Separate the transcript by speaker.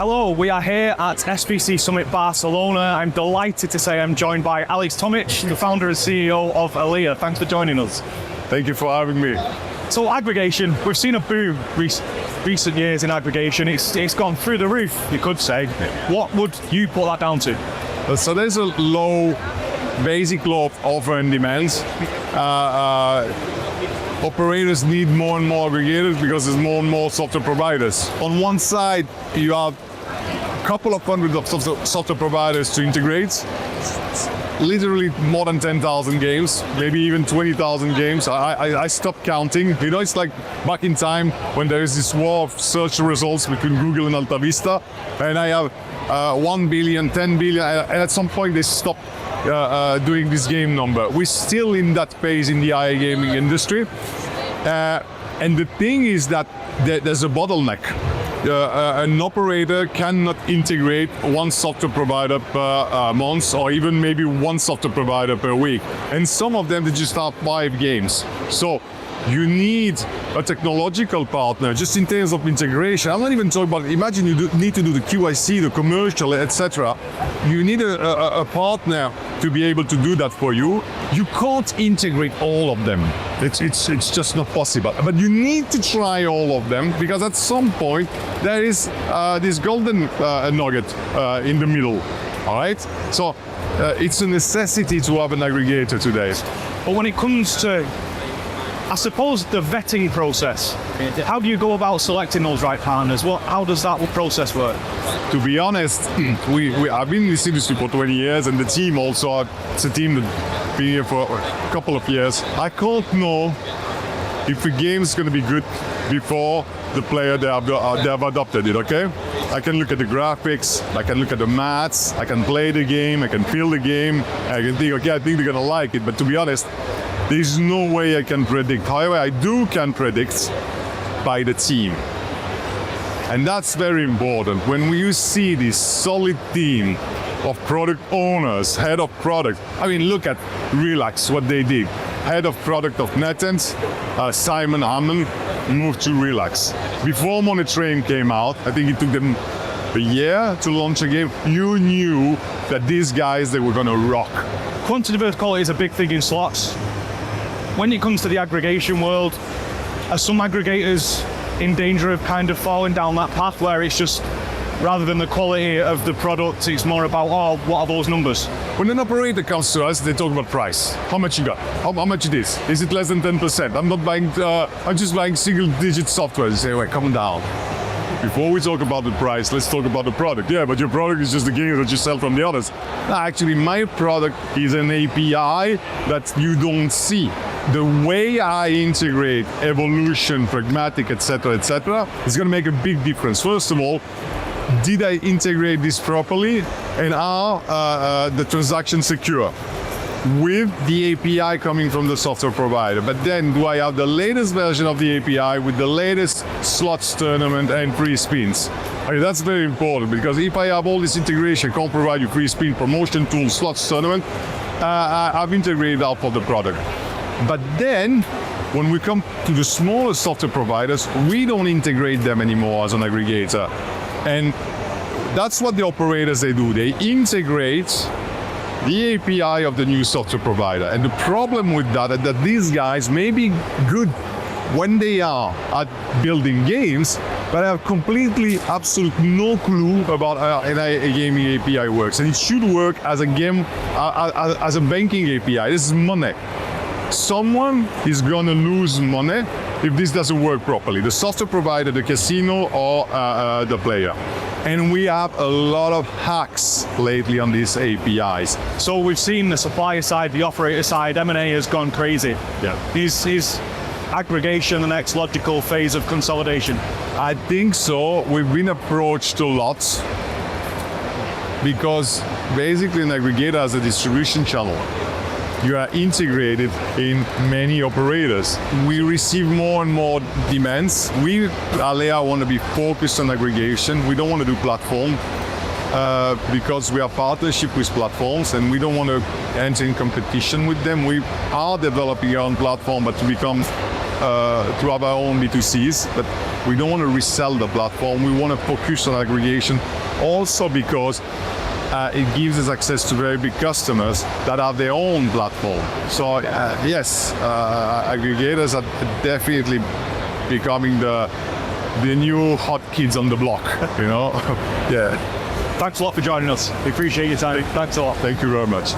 Speaker 1: Hello, we are here at SBC Summit Barcelona. I'm delighted to say I'm joined by Alex Tomic, the founder and CEO of Alea. Thanks for joining us.
Speaker 2: Thank you for having me.
Speaker 1: So aggregation, we've seen a boom recent years in aggregation. It's gone through the roof, you could say. What would you put that down to?
Speaker 2: So there's a basic law of offer and demand. Operators need more and more aggregators because there's more and more software providers. On one side, you have a couple of hundred of software providers to integrate. Literally more than 10,000 games, maybe even 20,000 games. I stopped counting. You know, it's like back in time when there is this war of search results between Google and Alta Vista, and I have 1 billion, 10 billion, and at some point they stopped doing this game number. We're still in that phase in the iGaming industry. And the thing is that there's a bottleneck. An operator cannot integrate one software provider per month, or even maybe one software provider per week. And some of them, they just have 5 games. So you need a technological partner just in terms of integration. I'm not even talking about, imagine you need to do the QIC, the commercial, etc. You need a partner to be able to do that for you. You can't integrate all of them. It's just not possible. But you need to try all of them, because at some point there is this golden nugget in the middle. All right? So it's a necessity to have an aggregator today.
Speaker 1: But when it comes to, I suppose, the vetting process, how do you go about selecting those right partners? How does that process work?
Speaker 2: To be honest, I've been in this industry for 20 years, and the team also, it's a team that's been here for a couple of years. I can't know if the game is going to be good before the player they have adopted it, okay? I can look at the graphics, I can look at the maths, I can play the game, I can feel the game, I can think, okay, I think they're going to like it, but to be honest, there's no way I can predict. However, I can predict by the team. And that's very important. When you see this solid team of product owners, head of product, I mean, look at Relax, what they did. Head of product of NetEnt, Simon Hammond, moved to Relax. Before Money Train came out, I think it took them a year to launch a game. You knew that these guys, they were going to rock.
Speaker 1: Quantitative quality is a big thing in slots. When it comes to the aggregation world, are some aggregators in danger of kind of falling down that path where it's just, rather than the quality of the product, it's more about, oh, what are those numbers?
Speaker 2: When an operator comes to us, they talk about price. How much you got? How much it is? Is it less than 10%? I'm not buying, I'm just buying single-digit software. They say, wait, come down. Before we talk about the price, let's talk about the product. Yeah, but your product is just the game that you sell from the others. No, actually, my product is an API that you don't see. The way I integrate evolution, pragmatic, etc., is going to make a big difference. First of all, did I integrate this properly, and are the transactions secure with the API coming from the software provider? But then, do I have the latest version of the API with the latest slots, tournament, and free spins? I mean, that's very important, because if I have all this integration, can't provide you free spin, promotion tools, slots, tournament, I've integrated out for the product. But then, when we come to the smaller software providers, we don't integrate them anymore as an aggregator. And that's what the operators, they do. They integrate the API of the new software provider. And the problem with that is that these guys may be good when they are at building games, but I have completely, absolutely no clue about how a gaming API works. And it should work as a game, as a banking API. This is money. Someone is going to lose money if this doesn't work properly. The software provider, the casino, or the player. And we have a lot of hacks lately on these APIs.
Speaker 1: So we've seen the supplier side, the operator side, M&A has gone crazy.
Speaker 2: Yeah.
Speaker 1: Is aggregation the next logical phase of consolidation?
Speaker 2: I think so. We've been approached a lot, because basically an aggregator has a distribution channel. You are integrated in many operators. We receive more and more demands. We, Alea, want to be focused on aggregation. We don't want to do platform because we have partnership with platforms, and we don't want to enter in competition with them. We are developing our own platform, but to become to have our own B2Cs, but we don't want to resell the platform. We want to focus on aggregation, also because it gives us access to very big customers that have their own platform. So yes, aggregators are definitely becoming the new hot kids on the block, you know? Yeah.
Speaker 1: Thanks a lot for joining us. We appreciate your time. Thanks a lot.
Speaker 2: Thank you very much.